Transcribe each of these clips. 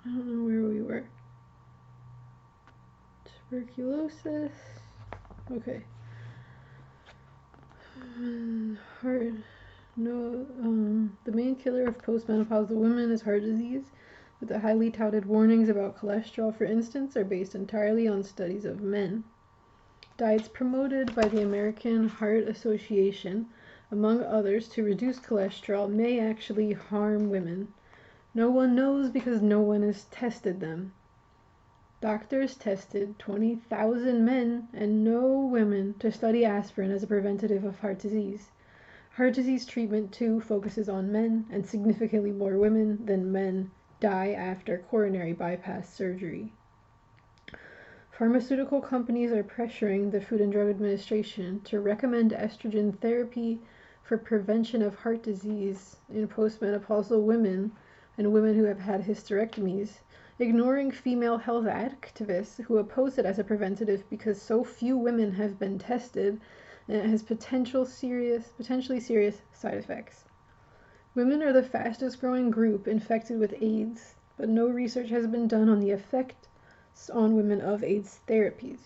I don't know where we were. Tuberculosis. Okay. Heart. No. The main killer of postmenopausal women is heart disease, but the highly touted warnings about cholesterol, for instance, are based entirely on studies of men. Diets promoted by the American Heart Association, among others, to reduce cholesterol may actually harm women. No one knows because no one has tested them. Doctors tested 20,000 men and no women to study aspirin as a preventative of heart disease. Heart disease treatment, too, focuses on men, and significantly more women than men die after coronary bypass surgery. Pharmaceutical companies are pressuring the Food and Drug Administration to recommend estrogen therapy for prevention of heart disease in postmenopausal women and women who have had hysterectomies, ignoring female health activists who oppose it as a preventative because so few women have been tested and it has potentially serious side effects. Women are the fastest growing group infected with AIDS, but no research has been done on the effect on women of AIDS therapies.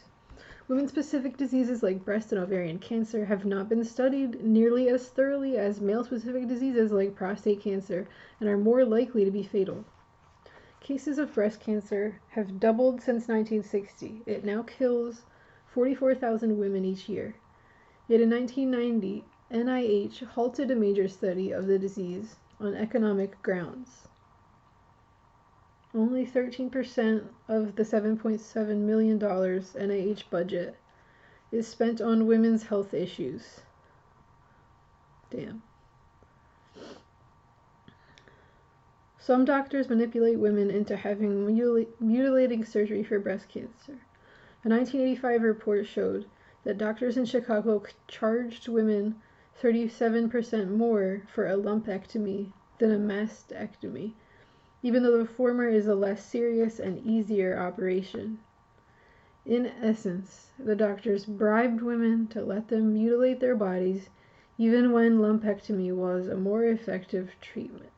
Women-specific diseases like breast and ovarian cancer have not been studied nearly as thoroughly as male-specific diseases like prostate cancer and are more likely to be fatal. Cases of breast cancer have doubled since 1960. It now kills 44,000 women each year. Yet in 1990, NIH halted a major study of the disease on economic grounds. Only 13% of the $7.7 million NIH budget is spent on women's health issues. Damn. Some doctors manipulate women into having mutilating surgery for breast cancer. A 1985 report showed that doctors in Chicago charged women 37% more for a lumpectomy than a mastectomy, even though the former is a less serious and easier operation. In essence, the doctors bribed women to let them mutilate their bodies, even when lumpectomy was a more effective treatment.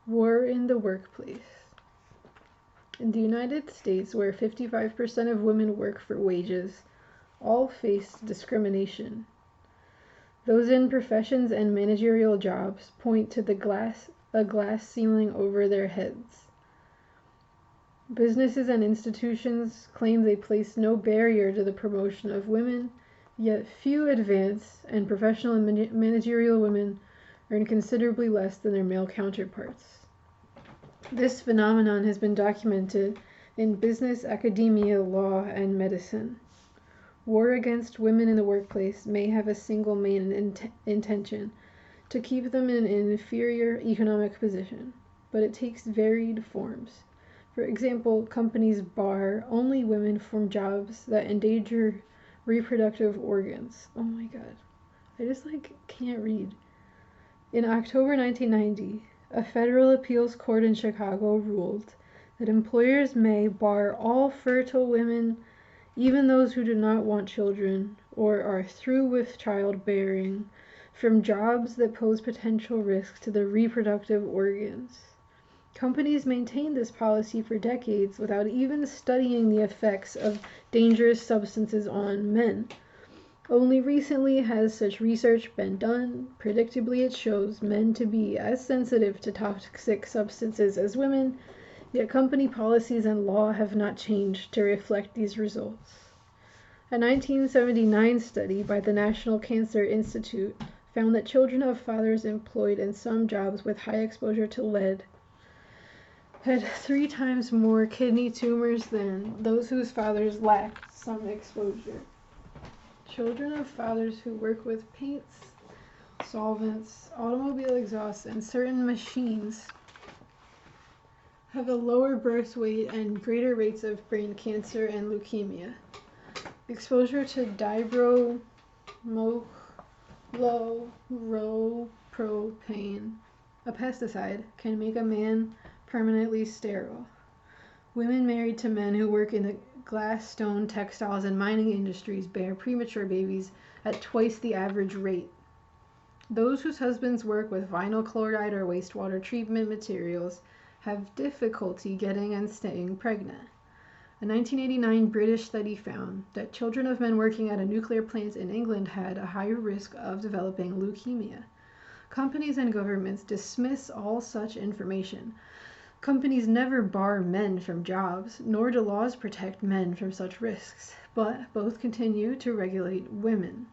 War in the workplace. In the United States, where 55% of women work for wages, all face discrimination. Those in professions and managerial jobs point to a glass ceiling over their heads. Businesses and institutions claim they place no barrier to the promotion of women, yet few advanced and professional and managerial women earn considerably less than their male counterparts. This phenomenon has been documented in business, academia, law, and medicine. War against women in the workplace may have a single main intention, to keep them in an inferior economic position, but it takes varied forms. For example, companies bar only women from jobs that endanger reproductive organs. Oh my god. I just can't read. In October 1990, a federal appeals court in Chicago ruled that employers may bar all fertile women, even those who do not want children or are through with childbearing, from jobs that pose potential risks to the reproductive organs. Companies maintained this policy for decades without even studying the effects of dangerous substances on men. Only recently has such research been done. Predictably, it shows men to be as sensitive to toxic substances as women, yet company policies and law have not changed to reflect these results. A 1979 study by the National Cancer Institute found that children of fathers employed in some jobs with high exposure to lead had 3 times more kidney tumors than those whose fathers lacked some exposure. Children of fathers who work with paints, solvents, automobile exhausts, and certain machines have a lower birth weight and greater rates of brain cancer and leukemia. Exposure to dibromochloropropane, a pesticide, can make a man permanently sterile. Women married to men who work in the glass, stone, textiles, and mining industries bear premature babies at twice the average rate. Those whose husbands work with vinyl chloride or wastewater treatment materials have difficulty getting and staying pregnant. A 1989 British study found that children of men working at a nuclear plant in England had a higher risk of developing leukemia. Companies and governments dismiss all such information. Companies never bar men from jobs, nor do laws protect men from such risks, but both continue to regulate women.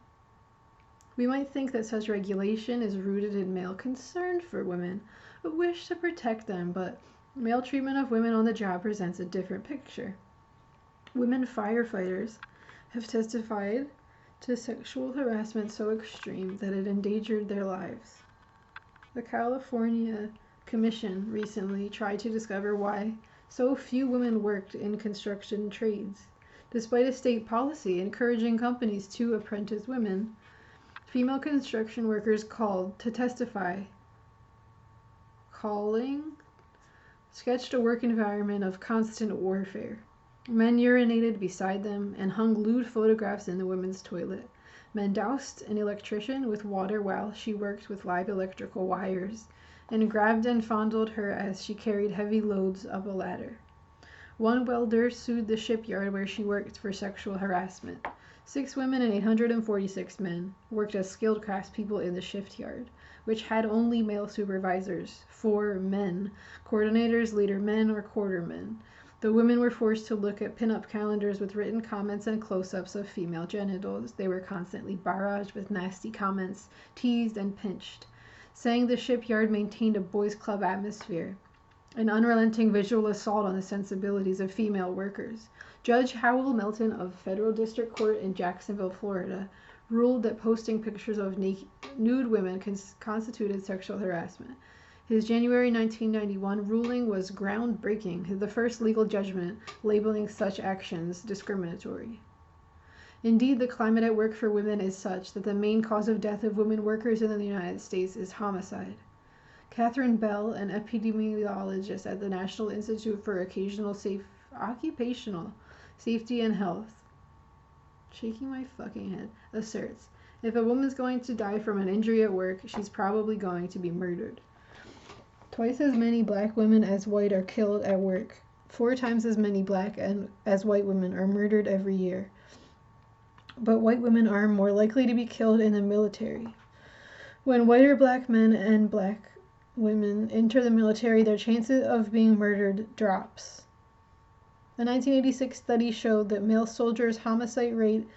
We might think that such regulation is rooted in male concern for women, a wish to protect them, but male treatment of women on the job presents a different picture. Women firefighters have testified to sexual harassment so extreme that it endangered their lives. The California Commission recently tried to discover why so few women worked in construction trades. Despite a state policy encouraging companies to apprentice women, female construction workers called to testify. Sketched a work environment of constant warfare. Men urinated beside them and hung lewd photographs in the women's toilet. Men doused an electrician with water while she worked with live electrical wires, and grabbed and fondled her as she carried heavy loads up a ladder. One welder sued the shipyard where she worked for sexual harassment. 6 women and 846 men worked as skilled craftspeople in the shipyard, which had only male supervisors, 4 men, coordinators, leadermen, or quartermen. The women were forced to look at pin-up calendars with written comments and close-ups of female genitals. They were constantly barraged with nasty comments, teased and pinched, saying the shipyard maintained a boys' club atmosphere, an unrelenting visual assault on the sensibilities of female workers. Judge Howell Melton of Federal District Court in Jacksonville, Florida, ruled that posting pictures of nude women constituted sexual harassment. His January 1991 ruling was groundbreaking, the first legal judgment labeling such actions discriminatory. Indeed, the climate at work for women is such that the main cause of death of women workers in the United States is homicide. Catherine Bell, an epidemiologist at the National Institute for Occupational Safety and Health, shaking my fucking head, asserts, if a woman's going to die from an injury at work, she's probably going to be murdered. Twice as many black women as white are killed at work. 4 times as many black as white women are murdered every year. But white women are more likely to be killed in the military. When white or black men and black women enter the military, their chances of being murdered drops. A 1986 study showed that male soldiers' homicide rate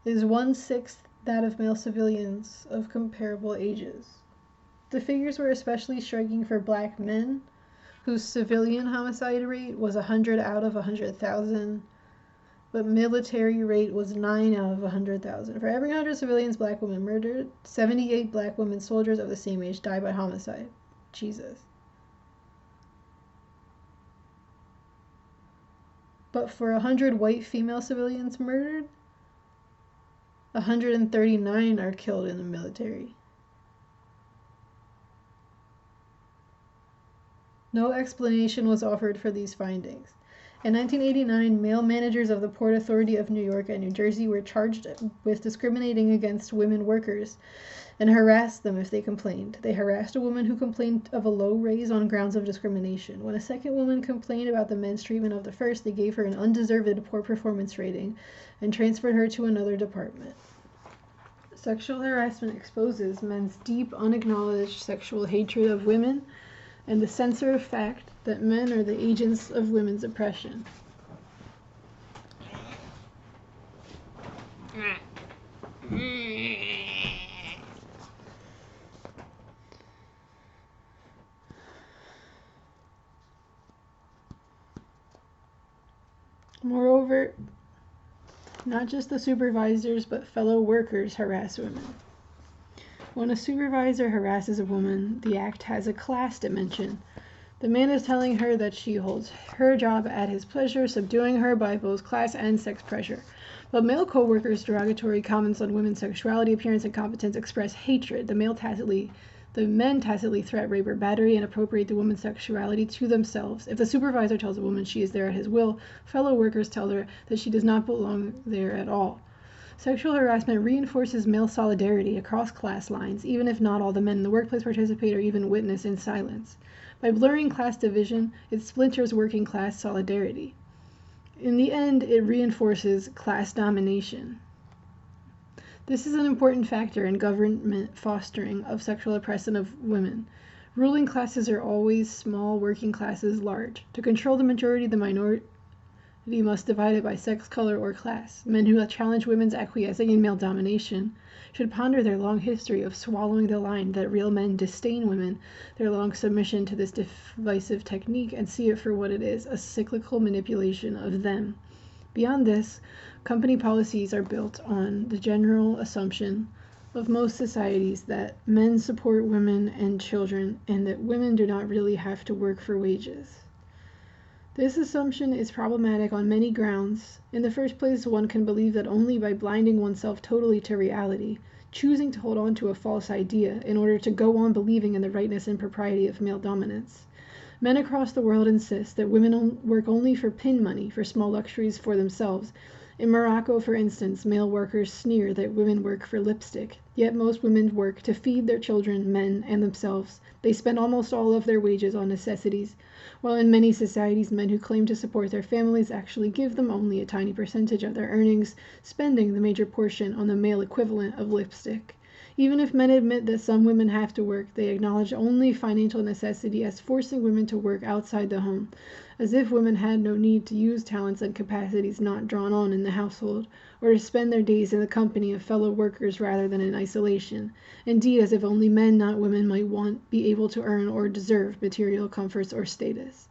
is 1/6 that of male civilians of comparable ages. The figures were especially striking for black men, whose civilian homicide rate was 100 out of 100,000, but military rate was 9 out of 100,000. For every 100 civilians black women murdered, 78 black women soldiers of the same age died by homicide. Jesus. But for 100 white female civilians murdered, 139 are killed in the military. No explanation was offered for these findings. In 1989, male managers of the Port Authority of New York and New Jersey were charged with discriminating against women workers and harassed them if they complained. They harassed a woman who complained of a low raise on grounds of discrimination. When a second woman complained about the men's treatment of the first, they gave her an undeserved poor performance rating and transferred her to another department. Sexual harassment exposes men's deep, unacknowledged sexual hatred of women and the censored fact that men are the agents of women's oppression. Moreover, not just the supervisors but fellow workers harass women. When a supervisor harasses a woman, the act has a class dimension. The man is telling her that she holds her job at his pleasure, subduing her by both class and sex pressure. But male co-workers' derogatory comments on women's sexuality, appearance, and competence express hatred. The men tacitly threat, rape, or battery and appropriate the woman's sexuality to themselves. If the supervisor tells a woman she is there at his will, fellow workers tell her that she does not belong there at all. Sexual harassment reinforces male solidarity across class lines, even if not all the men in the workplace participate or even witness in silence. By blurring class division, it splinters working class solidarity. In the end, it reinforces class domination. This is an important factor in government fostering of sexual oppression of women. Ruling classes are always small, working classes large. To control the majority, the minority must divide it by sex, color, or class. Men who challenge women's acquiescing in male domination should ponder their long history of swallowing the line that real men disdain women, their long submission to this divisive technique, and see it for what it is, a cyclical manipulation of them. Beyond this, company policies are built on the general assumption of most societies that men support women and children, and that women do not really have to work for wages. This assumption is problematic on many grounds. In the first place, one can believe that only by blinding oneself totally to reality, choosing to hold on to a false idea in order to go on believing in the rightness and propriety of male dominance. Men across the world insist that women work only for pin money, for small luxuries for themselves. In Morocco, for instance, male workers sneer that women work for lipstick, yet most women work to feed their children, men, and themselves. They spend almost all of their wages on necessities, while in many societies, men who claim to support their families actually give them only a tiny percentage of their earnings, spending the major portion on the male equivalent of lipstick. Even if men admit that some women have to work, they acknowledge only financial necessity as forcing women to work outside the home, as if women had no need to use talents and capacities not drawn on in the household, or to spend their days in the company of fellow workers rather than in isolation. Indeed, as if only men, not women, might be able to earn or deserve material comforts or status.